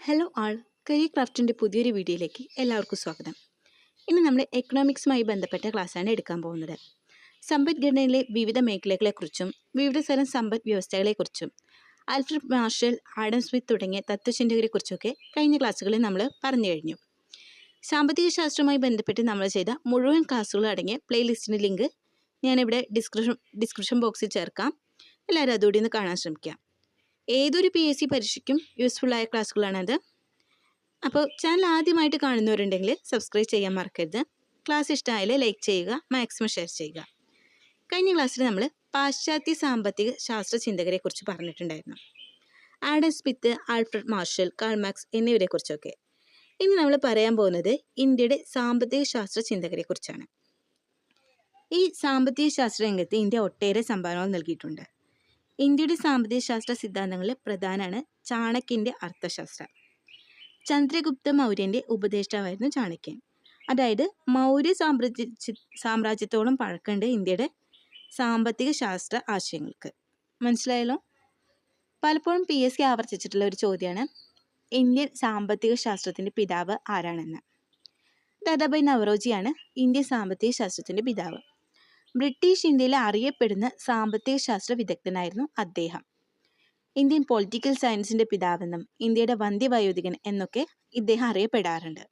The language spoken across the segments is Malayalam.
ഹലോ ആൾ, കരിയർ ക്രാഫ്റ്റിൻ്റെ പുതിയൊരു വീഡിയോയിലേക്ക് എല്ലാവർക്കും സ്വാഗതം. ഇന്ന് നമ്മൾ എക്കണോമിക്സുമായി ബന്ധപ്പെട്ട ക്ലാസ്സാണ് എടുക്കാൻ പോകുന്നത്. സമ്പദ്ഘടനയിലെ വിവിധ മേഖലകളെക്കുറിച്ചും വിവിധ തരം സമ്പദ് വ്യവസ്ഥകളെക്കുറിച്ചും ആൽഫ്രഡ് മാർഷൽ, ആഡം സ്മിത്ത് തുടങ്ങിയ തത്വചിന്തകരെക്കുറിച്ചൊക്കെ കഴിഞ്ഞ ക്ലാസ്സുകളിൽ നമ്മൾ പറഞ്ഞു കഴിഞ്ഞു. സാമ്പത്തിക ശാസ്ത്രവുമായി ബന്ധപ്പെട്ട് നമ്മൾ ചെയ്ത മുഴുവൻ ക്ലാസ്സുകൾ അടങ്ങിയ പ്ലേലിസ്റ്റിൻ്റെ ലിങ്ക് ഞാനിവിടെ ഡിസ്ക്രിപ്ഷൻ ബോക്സിൽ ചേർക്കാം. എല്ലാവരും അതുകൂടി ഒന്ന് കാണാൻ ശ്രമിക്കാം. ഏതൊരു PSC പരീക്ഷയ്ക്കും യൂസ്ഫുള്ളായ ക്ലാസ്സുകളാണത്. അപ്പോൾ ചാനൽ ആദ്യമായിട്ട് കാണുന്നവരുണ്ടെങ്കിൽ സബ്സ്ക്രൈബ് ചെയ്യാൻ മറക്കരുത്. ക്ലാസ് ഇഷ്ടമായാൽ ലൈക്ക് ചെയ്യുക, മാക്സിമം ഷെയർ ചെയ്യുക. കഴിഞ്ഞ ക്ലാസ്സിൽ നമ്മൾ പാശ്ചാത്യ സാമ്പത്തിക ശാസ്ത്ര ചിന്തകരെക്കുറിച്ച് പറഞ്ഞിട്ടുണ്ടായിരുന്നു. Adam Smith, Alfred Marshall, Karl Marx എന്നിവരെക്കുറിച്ചൊക്കെ. ഇനി നമ്മൾ പറയാൻ പോകുന്നത് ഇന്ത്യയുടെ സാമ്പത്തിക ശാസ്ത്ര ചിന്തകരെക്കുറിച്ചാണ്. ഈ സാമ്പത്തിക ശാസ്ത്ര രംഗത്ത് ഇന്ത്യ ഒട്ടേറെ സംഭാവനകൾ നൽകിയിട്ടുണ്ട്. ഇന്ത്യയുടെ സാമ്പത്തിക ശാസ്ത്ര സിദ്ധാന്തങ്ങളിൽ പ്രധാനമാണ് ചാണക്യൻ്റെ അർത്ഥശാസ്ത്രം. ചന്ദ്രഗുപ്ത മൗര്യൻ്റെ ഉപദേഷ്ടാവായിരുന്നു ചാണക്യൻ. അതായത് മൗര്യ സാമ്രാജ്യത്തോളം പഴക്കമുണ്ട് ഇന്ത്യയുടെ സാമ്പത്തിക ശാസ്ത്ര ആശയങ്ങൾക്ക്. മനസ്സിലായല്ലോ? പലപ്പോഴും PSC ആവർത്തിച്ചിട്ടുള്ള ഒരു ചോദ്യമാണ് ഇന്ത്യൻ സാമ്പത്തിക ശാസ്ത്രത്തിൻ്റെ പിതാവ് ആരാണെന്ന്. ദാദാഭായ് നവറോജിയാണ് ഇന്ത്യൻ സാമ്പത്തിക ശാസ്ത്രത്തിൻ്റെ പിതാവ്. ബ്രിട്ടീഷ് ഇന്ത്യയിൽ അറിയപ്പെടുന്ന സാമ്പത്തിക ശാസ്ത്ര വിദഗ്ധനായിരുന്നു അദ്ദേഹം. ഇന്ത്യൻ പൊളിറ്റിക്കൽ സയൻസിൻ്റെ പിതാവെന്നും ഇന്ത്യയുടെ വന്ധ്യവയോധികൻ എന്നൊക്കെ ഇദ്ദേഹം അറിയപ്പെടാറുണ്ട്.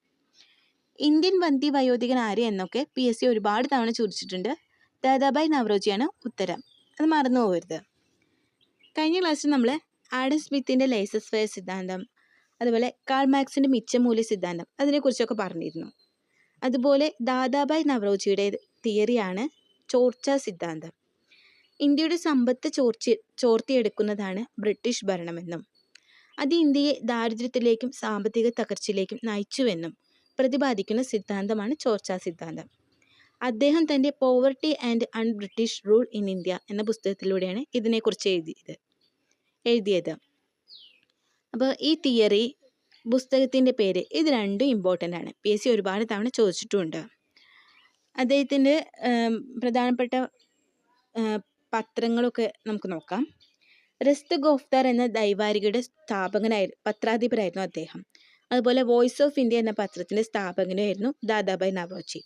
ഇന്ത്യൻ വന്ധ്യവയോധികൻ ആര് എന്നൊക്കെ PSC ഒരുപാട് തവണ ചോദിച്ചിട്ടുണ്ട്. ദാദാഭായ് നവറോജിയാണ് ഉത്തരം, അത് മറന്നു പോകരുത്. കഴിഞ്ഞ ക്ലാസ്സിൽ നമ്മൾ ആഡം സ്മിത്തിൻ്റെ ലേസസ് ഫെയർ സിദ്ധാന്തം, അതുപോലെ കാൾ മാർക്സിൻ്റെ മിച്ചമൂല്യ സിദ്ധാന്തം, അതിനെക്കുറിച്ചൊക്കെ പറഞ്ഞിരുന്നു. അതുപോലെ ദാദാഭായ് നവറോജിയുടെ തിയറിയാണ് ചോർച്ച സിദ്ധാന്തം. ഇന്ത്യയുടെ സമ്പത്ത് ചോർത്തിയെടുക്കുന്നതാണ് ബ്രിട്ടീഷ് ഭരണമെന്നും അത് ഇന്ത്യയെ ദാരിദ്ര്യത്തിലേക്കും സാമ്പത്തിക തകർച്ചയിലേക്കും നയിച്ചുവെന്നും പ്രതിപാദിക്കുന്ന സിദ്ധാന്തമാണ് ചോർച്ച സിദ്ധാന്തം. അദ്ദേഹം തൻ്റെ poverty and British rule in India എന്ന പുസ്തകത്തിലൂടെയാണ് ഇതിനെക്കുറിച്ച് എഴുതിയത്. അപ്പോൾ ഈ തിയറി, പുസ്തകത്തിൻ്റെ പേര്, ഇത് രണ്ടും ഇമ്പോർട്ടൻ്റ് ആണ്. PSC ഒരുപാട് തവണ ചോദിച്ചിട്ടുമുണ്ട്. അദ്ദേഹത്തിൻ്റെ പ്രധാനപ്പെട്ട പത്രങ്ങളൊക്കെ നമുക്ക് നോക്കാം. റസ്ത് ഗോഫ്താർ എന്ന ദൈവാരികയുടെ പത്രാധിപരായിരുന്നു അദ്ദേഹം. അതുപോലെ വോയിസ് ഓഫ് ഇന്ത്യ എന്ന പത്രത്തിൻ്റെ സ്ഥാപകനായിരുന്നു ദാദാഭായ് നവറോജി.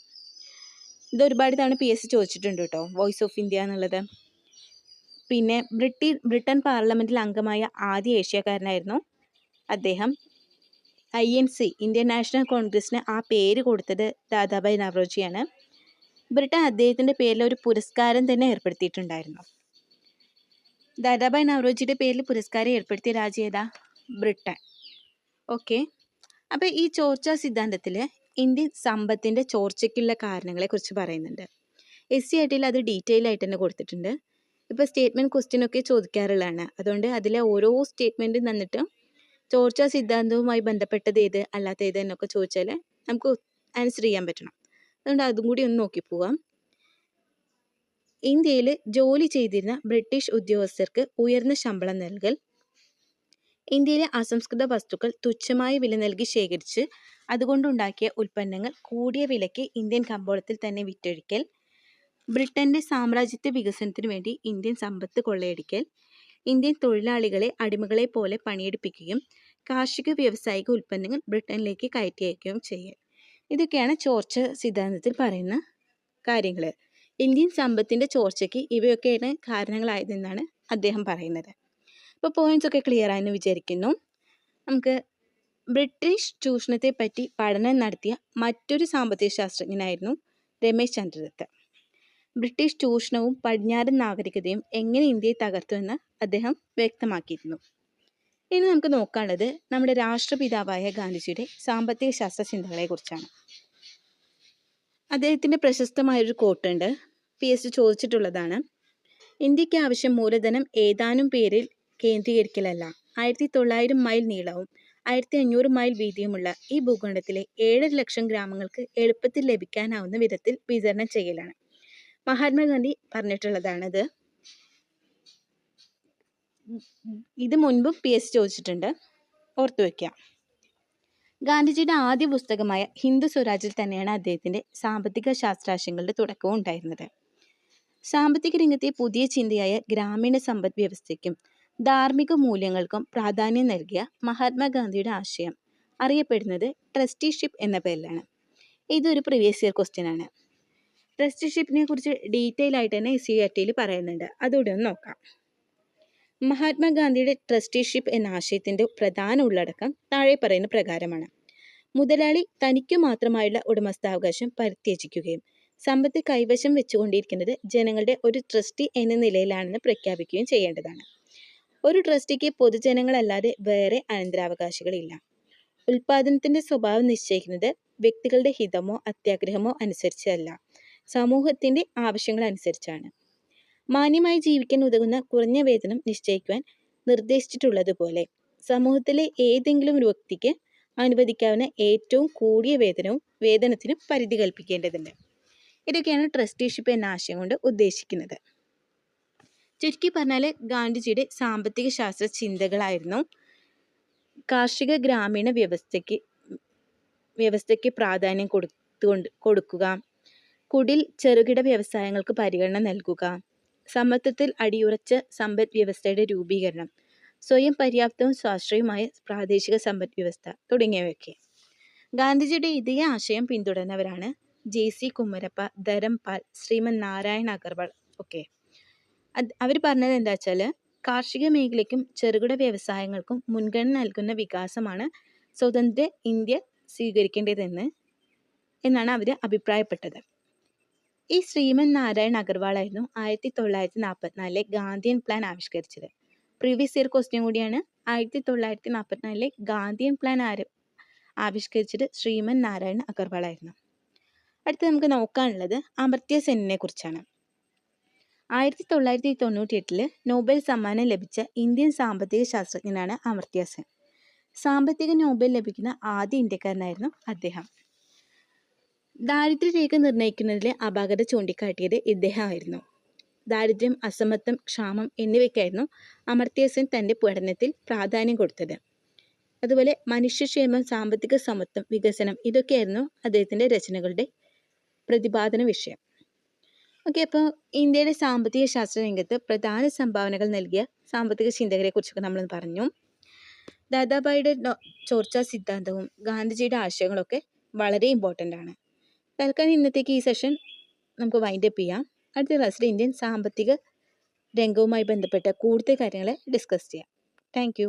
ഇത് ഒരുപാട് തവണ PSC ചോദിച്ചിട്ടുണ്ട് കേട്ടോ, വോയിസ് ഓഫ് ഇന്ത്യ എന്നുള്ളത്. പിന്നെ ബ്രിട്ടൻ പാർലമെൻറ്റിൽ അംഗമായ ആദ്യ ഏഷ്യക്കാരനായിരുന്നു അദ്ദേഹം. INC, ഇന്ത്യൻ നാഷണൽ കോൺഗ്രസിന് ആ പേര് കൊടുത്തത് ദാദാഭായ് നവറോജിയാണ്. ബ്രിട്ടൻ അദ്ദേഹത്തിൻ്റെ പേരിൽ ഒരു പുരസ്കാരം തന്നെ ഏർപ്പെടുത്തിയിട്ടുണ്ടായിരുന്നു. ദാദാഭായ് നവറോജിയുടെ പേരിൽ പുരസ്കാരം ഏർപ്പെടുത്തിയ രാജ്യം ഏതാ? ബ്രിട്ടൻ. ഓക്കെ. അപ്പോൾ ഈ ചോർച്ച സിദ്ധാന്തത്തിൽ ഇന്ത്യൻ സമ്പത്തിൻ്റെ ചോർച്ചയ്ക്കുള്ള കാരണങ്ങളെക്കുറിച്ച് പറയുന്നുണ്ട്. SCERTയിൽ അത് ഡീറ്റെയിൽ ആയിട്ട് തന്നെ കൊടുത്തിട്ടുണ്ട്. ഇപ്പോൾ സ്റ്റേറ്റ്മെൻറ്റ് ക്വസ്റ്റ്യനൊക്കെ ചോദിക്കാറുള്ളതാണ്. അതുകൊണ്ട് അതിലെ ഓരോ സ്റ്റേറ്റ്മെൻറ്റും തന്നിട്ട് ചോർച്ച സിദ്ധാന്തവുമായി ബന്ധപ്പെട്ടത് ഏത്, അല്ലാത്ത ഏത് എന്നൊക്കെ ചോദിച്ചാൽ നമുക്ക് ആൻസർ ചെയ്യാൻ പറ്റണം. അതുകൊണ്ട് അതും കൂടി ഒന്ന് നോക്കി പോവാം. ഇന്ത്യയിൽ ജോലി ചെയ്തിരുന്ന ബ്രിട്ടീഷ് ഉദ്യോഗസ്ഥർക്ക് ഉയർന്ന ശമ്പളം നൽകൽ, ഇന്ത്യയിലെ അസംസ്കൃത വസ്തുക്കൾ തുച്ഛമായ വില നൽകി ശേഖരിച്ച് അതുകൊണ്ടുണ്ടാക്കിയ ഉൽപ്പന്നങ്ങൾ കൂടിയ വിലയ്ക്ക് ഇന്ത്യൻ കമ്പോളത്തിൽ തന്നെ വിറ്റഴിക്കൽ, ബ്രിട്ടൻ്റെ സാമ്രാജ്യത്വ വികസനത്തിനു വേണ്ടി ഇന്ത്യൻ സമ്പത്ത് കൊള്ളയടിക്കൽ, ഇന്ത്യൻ തൊഴിലാളികളെ അടിമകളെ പോലെ പണിയെടുപ്പിക്കുകയും കാർഷിക വ്യാവസായിക ഉൽപ്പന്നങ്ങൾ ബ്രിട്ടനിലേക്ക് കയറ്റി അയക്കുകയും ചെയ്യൽ. ഇതൊക്കെയാണ് ചോർച്ച സിദ്ധാന്തത്തിൽ പറയുന്ന കാര്യങ്ങൾ. ഇന്ത്യൻ സമ്പത്തിൻ്റെ ചോർച്ചയ്ക്ക് ഇവയൊക്കെയാണ് കാരണങ്ങളായതെന്നാണ് അദ്ദേഹം പറയുന്നത്. ഇപ്പോൾ പോയിന്റ്സ് ഒക്കെ ക്ലിയർ ആയെന്ന് വിചാരിക്കുന്നു. നമുക്ക് ബ്രിട്ടീഷ് ചൂഷണത്തെ പറ്റി പഠനം നടത്തിയ മറ്റൊരു സാമ്പത്തിക ശാസ്ത്രജ്ഞനായിരുന്നു രമേശ് ചന്ദ്ര ദത്ത്. ബ്രിട്ടീഷ് ചൂഷണവും പടിഞ്ഞാറൻ നാഗരികതയും എങ്ങനെ ഇന്ത്യയെ തകർത്തുവെന്ന് അദ്ദേഹം വ്യക്തമാക്കിയിരുന്നു. ഇനി നമുക്ക് നോക്കാനുള്ളത് നമ്മുടെ രാഷ്ട്രപിതാവായ ഗാന്ധിജിയുടെ സാമ്പത്തിക ശാസ്ത്ര ചിന്തകളെക്കുറിച്ചാണ്. അദ്ദേഹത്തിൻ്റെ പ്രശസ്തമായൊരു കോട്ടുണ്ട്, PSC ചോദിച്ചിട്ടുള്ളതാണ്. ഇന്ത്യക്ക് ആവശ്യം മൂലധനം ഏതാനും പേരിൽ കേന്ദ്രീകരിക്കലല്ല, 1900 മൈൽ നീളവും 1500 മൈൽ വീതിയുമുള്ള ഈ ഭൂഖണ്ഡത്തിലെ 7 ലക്ഷം ഗ്രാമങ്ങൾക്ക് എളുപ്പത്തിൽ ലഭിക്കാനാവുന്ന വിധത്തിൽ വിതരണം ചെയ്യലാണ്. മഹാത്മാഗാന്ധി പറഞ്ഞിട്ടുള്ളതാണിത്. ഇത് മുൻപും PSC ചോദിച്ചിട്ടുണ്ട്, ഓർത്തു വയ്ക്കാം. ഗാന്ധിജിയുടെ ആദ്യ പുസ്തകമായ ഹിന്ദു സ്വരാജിൽ തന്നെയാണ് അദ്ദേഹത്തിൻ്റെ സാമ്പത്തിക ശാസ്ത്രാശയങ്ങളുടെ തുടക്കവും ഉണ്ടായിരുന്നത്. സാമ്പത്തിക രംഗത്തെ പുതിയ ചിന്തയായ ഗ്രാമീണ സമ്പദ് വ്യവസ്ഥയ്ക്കും ധാർമ്മിക മൂല്യങ്ങൾക്കും പ്രാധാന്യം നൽകിയ മഹാത്മാഗാന്ധിയുടെ ആശയം അറിയപ്പെടുന്നത് ട്രസ്റ്റിഷിപ്പ് എന്ന പേരിലാണ്. ഇതൊരു പ്രീവിയസ് ഇയർ ക്വസ്റ്റ്യൻ ആണ്. ട്രസ്റ്റിഷിപ്പിനെ കുറിച്ച് ഡീറ്റെയിൽ ആയിട്ട് തന്നെ SCERT പറയുന്നുണ്ട്. അതുകൂടെ ഒന്ന് നോക്കാം. മഹാത്മാഗാന്ധിയുടെ ട്രസ്റ്റിഷിപ്പ് എന്ന ആശയത്തിന്റെ പ്രധാന ഉള്ളടക്കം താഴെ പറയുന്ന പ്രകാരമാണ്. മുതലാളി തനിക്കു മാത്രമായുള്ള ഉടമസ്ഥാവകാശം പരിത്യജിക്കുകയും സമ്പത്ത് കൈവശം വെച്ചുകൊണ്ടിരിക്കുന്നത് ജനങ്ങളുടെ ഒരു ട്രസ്റ്റി എന്ന നിലയിലാണെന്ന് പ്രഖ്യാപിക്കുകയും ചെയ്യേണ്ടതാണ്. ഒരു ട്രസ്റ്റിക്ക് പൊതുജനങ്ങളല്ലാതെ വേറെ അനന്തരാവകാശികളില്ല. ഉൽപാദനത്തിന്റെ സ്വഭാവം നിശ്ചയിക്കുന്നത് വ്യക്തികളുടെ ഹിതമോ അത്യാഗ്രഹമോ അനുസരിച്ചല്ല, സമൂഹത്തിന്റെ ആവശ്യങ്ങൾ അനുസരിച്ചാണ്. മാന്യമായി ജീവിക്കാൻ ഉതകുന്ന കുറഞ്ഞ വേതനം നിശ്ചയിക്കുവാൻ നിർദ്ദേശിച്ചിട്ടുള്ളതുപോലെ സമൂഹത്തിലെ ഏതെങ്കിലും ഒരു വ്യക്തിക്ക് അനുവദിക്കാവുന്ന ഏറ്റവും കൂടിയ വേതനത്തിനും പരിധി കൽപ്പിക്കേണ്ടതുണ്ട്. ഇതൊക്കെയാണ് ട്രസ്റ്റിഷിപ്പ് എന്ന ആശയം കൊണ്ട് ഉദ്ദേശിക്കുന്നത്. ചുരുക്കി പറഞ്ഞാൽ ഗാന്ധിജിയുടെ സാമ്പത്തിക ശാസ്ത്ര ചിന്തകളായിരുന്നു കാർഷിക ഗ്രാമീണ വ്യവസ്ഥയ്ക്ക് പ്രാധാന്യം കൊടുക്കുക, കുടിൽ ചെറുകിട വ്യവസായങ്ങൾക്ക് പരിഗണന നൽകുക, സമത്വത്തിൽ അടിയുറച്ച സമ്പദ് വ്യവസ്ഥയുടെ രൂപീകരണം, സ്വയം പര്യാപ്തവും സ്വാശ്രയവുമായ പ്രാദേശിക സമ്പദ് വ്യവസ്ഥ തുടങ്ങിയവയൊക്കെ. ഗാന്ധിജിയുടെ ഇതേ ആശയം പിന്തുടർന്നവരാണ് JC കുമരപ്പ, ധരംപാൽ, ശ്രീമൻ നാരായൺ അഗർവാൾ ഒക്കെ. അവർ പറഞ്ഞത് എന്താ വെച്ചാൽ കാർഷിക മേഖലയ്ക്കും ചെറുകിട വ്യവസായങ്ങൾക്കും മുൻഗണന നൽകുന്ന വികാസമാണ് സ്വതന്ത്ര ഇന്ത്യ സ്വീകരിക്കേണ്ടതെന്നാണ് അവർ അഭിപ്രായപ്പെട്ടത്. ഈ ശ്രീമൻ നാരായൺ അഗർവാൾ ആയിരുന്നു 1944 ഗാന്ധിയൻ പ്ലാൻ ആവിഷ്കരിച്ചത്. പ്രീവിയസ് ഇയർ ക്വസ്റ്റ്യൻ കൂടിയാണ്. 1944 ഗാന്ധിയൻ പ്ലാൻ ആവിഷ്കരിച്ചത് ശ്രീമൻ നാരായൺ അഗർവാൾ ആയിരുന്നു. അടുത്ത് നമുക്ക് നോക്കാനുള്ളത് അമർത്യ സെന്നിനെ കുറിച്ചാണ്. 1998 നോബൽ സമ്മാനം ലഭിച്ച ഇന്ത്യൻ സാമ്പത്തിക ശാസ്ത്രജ്ഞനാണ് അമർത്യ സെൻ. സാമ്പത്തിക നോബൽ ലഭിക്കുന്ന ആദ്യ ഇന്ത്യക്കാരനായിരുന്നു അദ്ദേഹം. ദാരിദ്ര്യരേഖ നിർണ്ണയിക്കുന്നതിലെ അപാകത ചൂണ്ടിക്കാട്ടിയത് ഇദ്ദേഹമായിരുന്നു. ദാരിദ്ര്യം, അസമത്വം, ക്ഷാമം എന്നിവയ്ക്കായിരുന്നു അമർത്യ സെൻ തൻ്റെ പഠനത്തിൽ പ്രാധാന്യം കൊടുത്തത്. അതുപോലെ മനുഷ്യക്ഷേമം, സാമ്പത്തിക സമത്വം, വികസനം ഇതൊക്കെയായിരുന്നു അദ്ദേഹത്തിൻ്റെ രചനകളുടെ പ്രതിപാദന വിഷയം. ഓക്കെ, അപ്പോൾ ഇന്ത്യയുടെ സാമ്പത്തിക ശാസ്ത്ര രംഗത്ത് പ്രധാന സംഭാവനകൾ നൽകിയ സാമ്പത്തിക ചിന്തകരെ കുറിച്ചൊക്കെ നമ്മൾ പറഞ്ഞു. ദാദാബായിയുടെ ചോർച്ചാ സിദ്ധാന്തവും ഗാന്ധിജിയുടെ ആശയങ്ങളൊക്കെ വളരെ ഇമ്പോർട്ടൻ്റ് ആണ്. തൽക്കാലം ഇന്നത്തേക്ക് ഈ സെഷൻ നമുക്ക് വൈൻഡപ്പ് ചെയ്യാം. അടുത്ത ക്ലാസ്സിൽ ഇന്ത്യൻ സാമ്പത്തിക രംഗവുമായി ബന്ധപ്പെട്ട കൂടുതൽ കാര്യങ്ങൾ ഡിസ്കസ് ചെയ്യാം. താങ്ക്